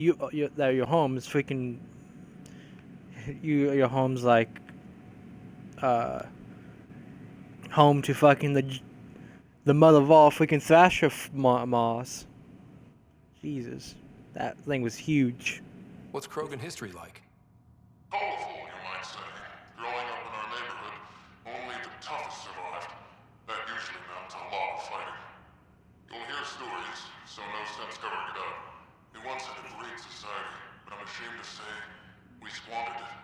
your home is freaking your home's like uh home to fucking the mother of all freaking Thrasher Moss. Jesus, that thing was huge. What's Krogan history like? Colorful, you might say. Growing up in our neighborhood, only the toughest survived. That usually meant a lot of fighting. You'll hear stories, so no sense covering it up. We once had a great society, but I'm ashamed to say, we squandered it.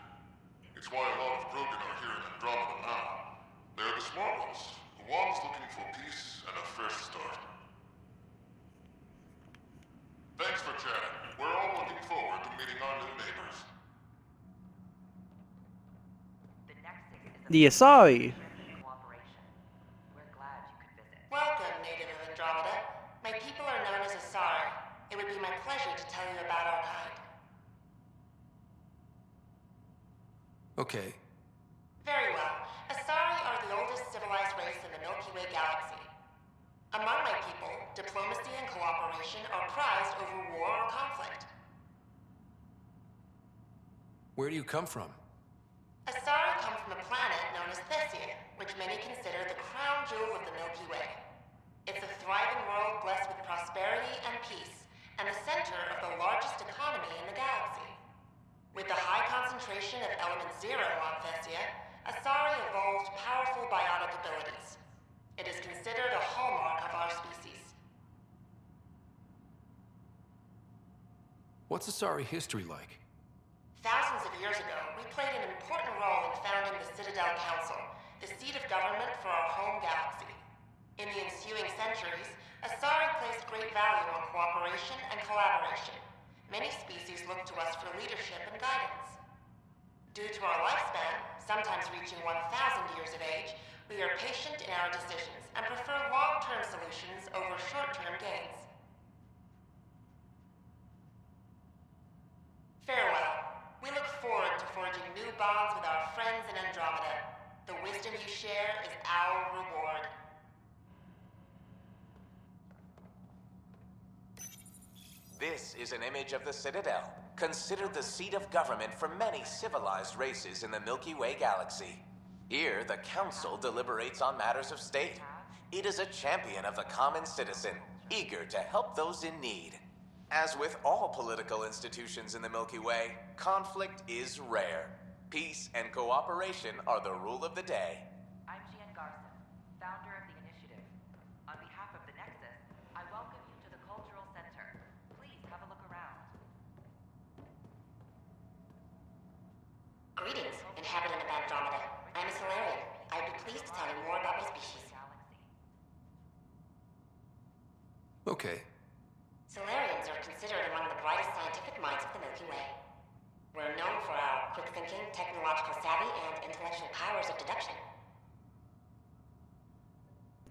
It's why a lot of Krogan are here in Andromeda now. They're the smart ones, the ones looking for peace and a fresh start. Thanks for chatting. We're all looking forward to meeting our new neighbors. The Asari. Welcome, native of Andromeda. My people are known as Asari. It would be my pleasure to tell you about our kind. Okay. Very well. Asari are the oldest civilized race in the Milky Way galaxy. Among my people, diplomacy and cooperation are prized over war or conflict. Where do you come from? Asari come from a planet known as Thesia, which many consider the crown jewel of the Milky Way. It's a thriving world blessed with prosperity and peace, and the center of the largest economy in the galaxy. With the high concentration of element zero on Thesia, Asari evolved powerful biotic abilities. It is considered a hallmark of our species. What's Asari history like? Thousands of years ago, we played an important role in founding the Citadel Council, the seat of government for our home galaxy. In the ensuing centuries, Asari placed great value on cooperation and collaboration. Many species look to us for leadership and guidance. Due to our lifespan, sometimes reaching 1,000 years of age, we are patient in our decisions and prefer long-term solutions over short-term gains. Farewell. We look forward to forging new bonds with our friends in Andromeda. The wisdom you share is our reward. This is an image of the Citadel, considered the seat of government for many civilized races in the Milky Way galaxy. Here, the Council deliberates on matters of state. It is a champion of the common citizen, eager to help those in need. As with all political institutions in the Milky Way, conflict is rare. Peace and cooperation are the rule of the day. I'm Gian Garson, founder of the initiative. On behalf of the Nexus, I welcome you to the Cultural Center. Please have a look around. Greetings, inhabitant of Andromeda. I'm a Solarian. I'd be pleased to tell you more about my species. Okay. Solarians are considered among the brightest scientific minds of the Milky Way. We're known for our quick thinking, technological savvy, and intellectual powers of deduction.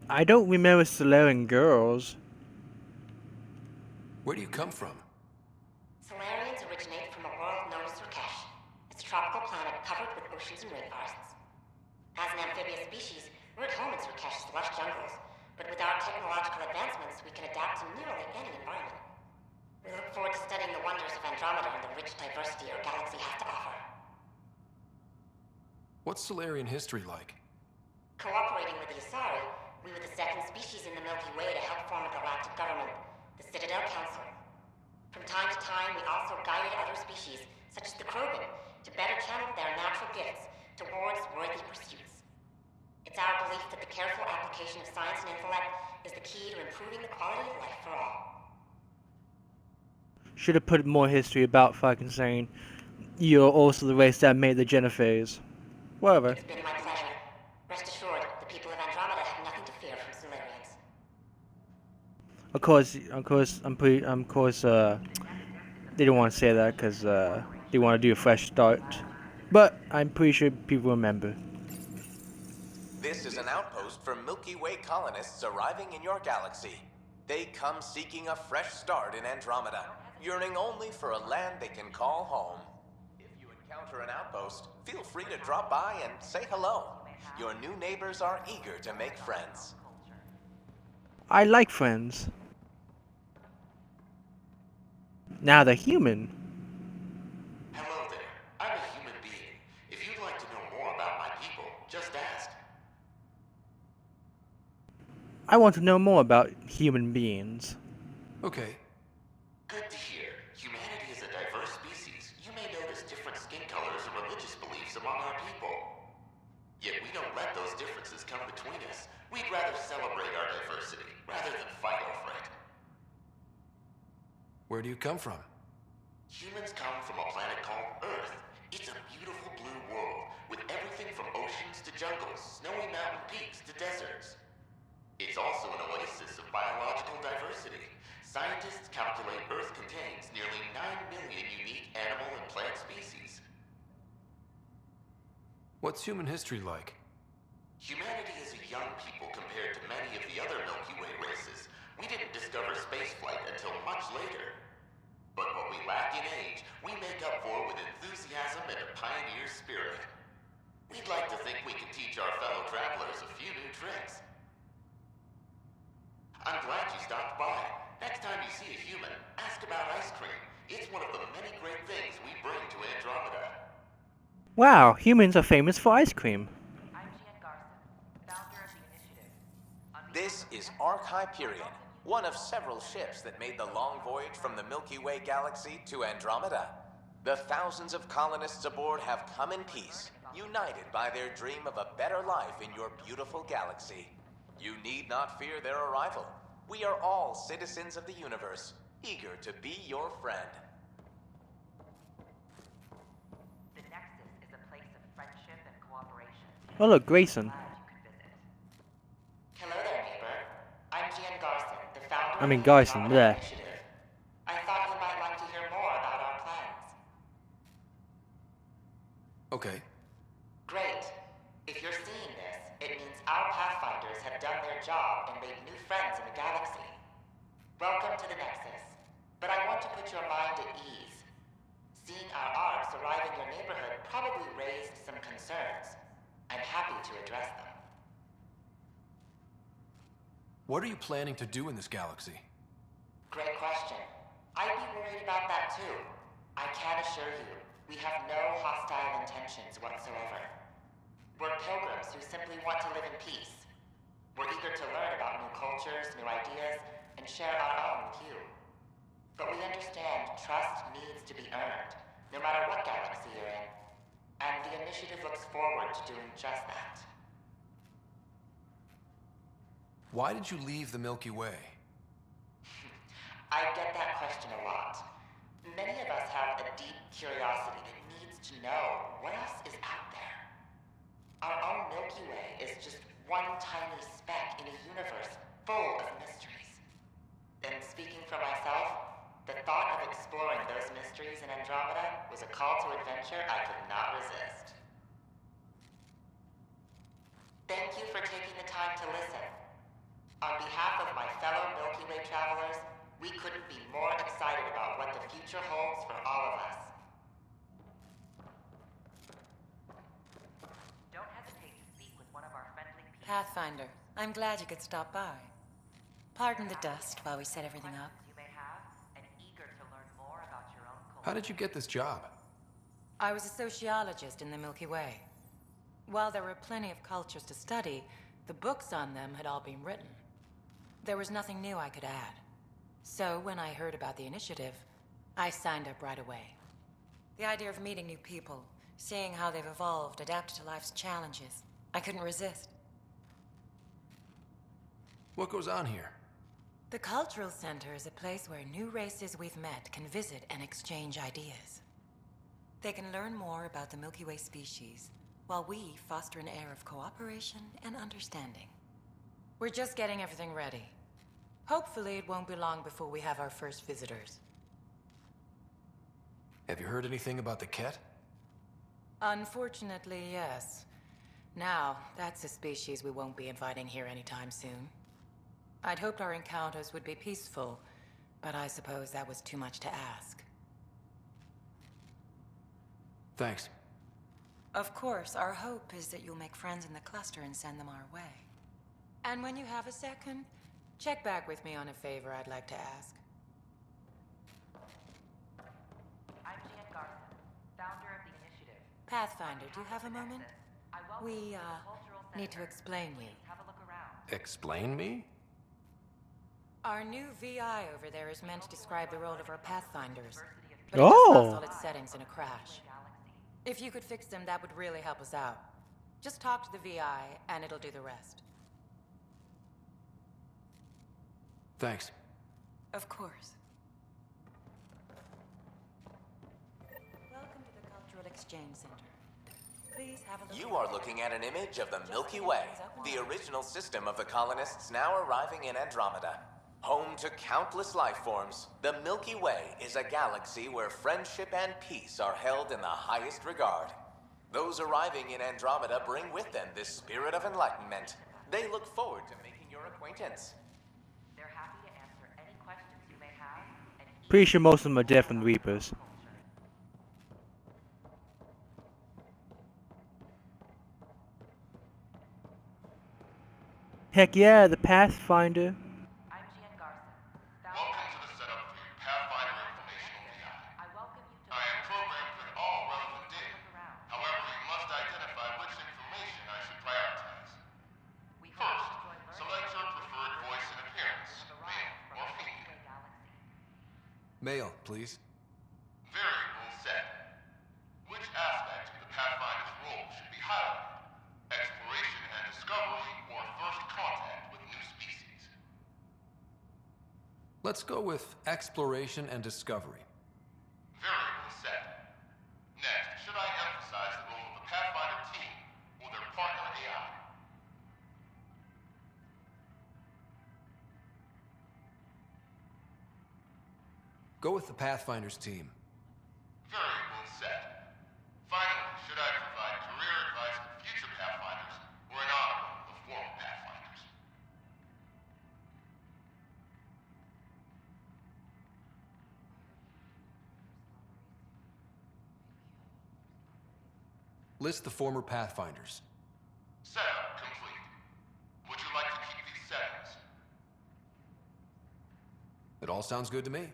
I don't remember Solarian girls. Where do you come from? Solarians originate from a world known as Surkesh. It's a tropical planet covered with oceans and rainforests. As an amphibious species, we're at home in Surkesh's lush jungles, but with our technological advancements, we can adapt to nearly any environment. We look forward to studying the wonders of Andromeda and the rich diversity our galaxy has to offer. What's Solarian history like? Cooperating with the Asari, we were the second species in the Milky Way to help form a galactic government, the Citadel Council. From time to time, we also guided other species, such as the Krogan, to better channel their natural gifts towards worthy pursuits. It's our belief that the careful application of science and intellect is the key to improving the quality of life for all. Should have put more history about fucking saying you're also the race that made the Genophage. Whatever. It's been my pleasure. Rest assured, the people of Andromeda have nothing to fear from Solarians. They don't want to say that because they want to do a fresh start. But I'm pretty sure people remember. This is an outpost for Milky Way colonists arriving in your galaxy. They come seeking a fresh start in Andromeda, yearning only for a land they can call home. If you encounter an outpost, feel free to drop by and say hello. Your new neighbors are eager to make friends. I like friends. Now the human. Hello there. I'm a human being. If you'd like to know more about my people, just ask. I want to know more about human beings. Okay. Good to hear. Humanity is a diverse species. You may notice different skin colors and religious beliefs among our people. Yet we don't let those differences come between us. We'd rather celebrate our diversity, rather than fight over it. Where do you come from? Humans come from a planet called Earth. It's a beautiful blue world, with everything from oceans to jungles, snowy mountain peaks to deserts. It's also an oasis of biological diversity. Scientists calculate Earth contains nearly 9 million unique animal and plant species. What's human history like? Humanity is a young people compared to many of the other Milky Way races. We didn't discover spaceflight until much later. But what we lack in age, we make up for with enthusiasm and a pioneer spirit. We'd like to think we can teach our fellow travelers a few new tricks. I'm glad you stopped by. Next time you see a human, ask about ice cream. It's one of the many great things we bring to Andromeda. Wow, humans are famous for ice cream. I'm Gian Garson, founder of the initiative. This is Ark Hyperion, one of several ships that made the long voyage from the Milky Way galaxy to Andromeda. The thousands of colonists aboard have come in peace, united by their dream of a better life in your beautiful galaxy. You need not fear their arrival. We are all citizens of the universe, eager to be your friend. The Nexus is a place of friendship and cooperation. Oh look, Grayson. Glad you could visit. Hello there, neighbor. I'm Gian Garson, the founder I mean, of the Garson, Andromeda bleh. Initiative. I thought you might like to hear more about our plans. Okay. Great. If you're seeing this, it means our Pathfinders have done their job and made new friends in the galaxy. Welcome to the Nexus. But I want to put your mind at ease. Seeing our arcs arrive in your neighborhood probably raised some concerns. I'm happy to address them. What are you planning to do in this galaxy? Great question. I'd be worried about that too. I can assure you, we have no hostile intentions whatsoever. We're pilgrims who simply want to live in peace. We're eager to learn about new cultures, new ideas, and share our own with you. But we understand trust needs to be earned, no matter what galaxy you're in. And the initiative looks forward to doing just that. Why did you leave the Milky Way? I get that question a lot. Many of us have a deep curiosity that needs to know what else is out there. Our own Milky Way is just one tiny speck in a universe full of mysteries. And speaking for myself, the thought of exploring those mysteries in Andromeda was a call to adventure I could not resist. Thank you for taking the time to listen. On behalf of my fellow Milky Way travelers, we couldn't be more excited about what the future holds for all of us. Don't hesitate to speak with one of our friendly people. Pathfinder, I'm glad you could stop by. Pardon the dust while we set everything up. You may have, and eager to learn more about your own culture. How did you get this job? I was a sociologist in the Milky Way. While there were plenty of cultures to study, the books on them had all been written. There was nothing new I could add. So when I heard about the initiative, I signed up right away. The idea of meeting new people, seeing how they've evolved, adapted to life's challenges, I couldn't resist. What goes on here? The Cultural Center is a place where new races we've met can visit and exchange ideas. They can learn more about the Milky Way species, while we foster an air of cooperation and understanding. We're just getting everything ready. Hopefully it won't be long before we have our first visitors. Have you heard anything about the Ket? Unfortunately, yes. Now, that's a species we won't be inviting here anytime soon. I'd hoped our encounters would be peaceful, but I suppose that was too much to ask. Thanks. Of course, our hope is that you'll make friends in the cluster and send them our way. And when you have a second, check back with me on a favor I'd like to ask. Pathfinder, do you have a moment? We, need to explain you. Have a look around. Explain me? Our new VI over there is meant to describe the role of our Pathfinders, but it just Oh. lost all its settings in a crash. If you could fix them, that would really help us out. Just talk to the VI, and it'll do the rest. Thanks. Of course. Welcome to the Cultural Exchange Center. Please have a look. You are looking at an image of the Milky Way, the original system of the colonists now arriving in Andromeda. Home to countless life forms, the Milky Way is a galaxy where friendship and peace are held in the highest regard. Those arriving in Andromeda bring with them this spirit of enlightenment. They look forward to making your acquaintance. They're happy to answer any questions you may have and keep Pretty sure most of them are deaf and reapers. Heck yeah, the Pathfinder. I'm Gian Garson. Welcome to the setup for your Pathfinder Informational VI. I welcome you to I am programmed with all relevant data. look around. However, you must identify which information I should prioritize. We hope First, you enjoy learning select your preferred voice and appearance, the male rise from or the Milky female. Way galaxy. Mail, please. Variable set. Which aspect of the Pathfinder's role should be highlighted? Exploration and discovery or first contact with new species? Let's go with exploration and discovery. Variable set. Next, should I emphasize the role of the Pathfinder team or their partner AI? Go with the Pathfinders team. Variable set. Finally, should I provide career advice to future Pathfinders or an honor roll of former Pathfinders? List the former Pathfinders. Setup complete. Would you like to keep these settings? It all sounds good to me.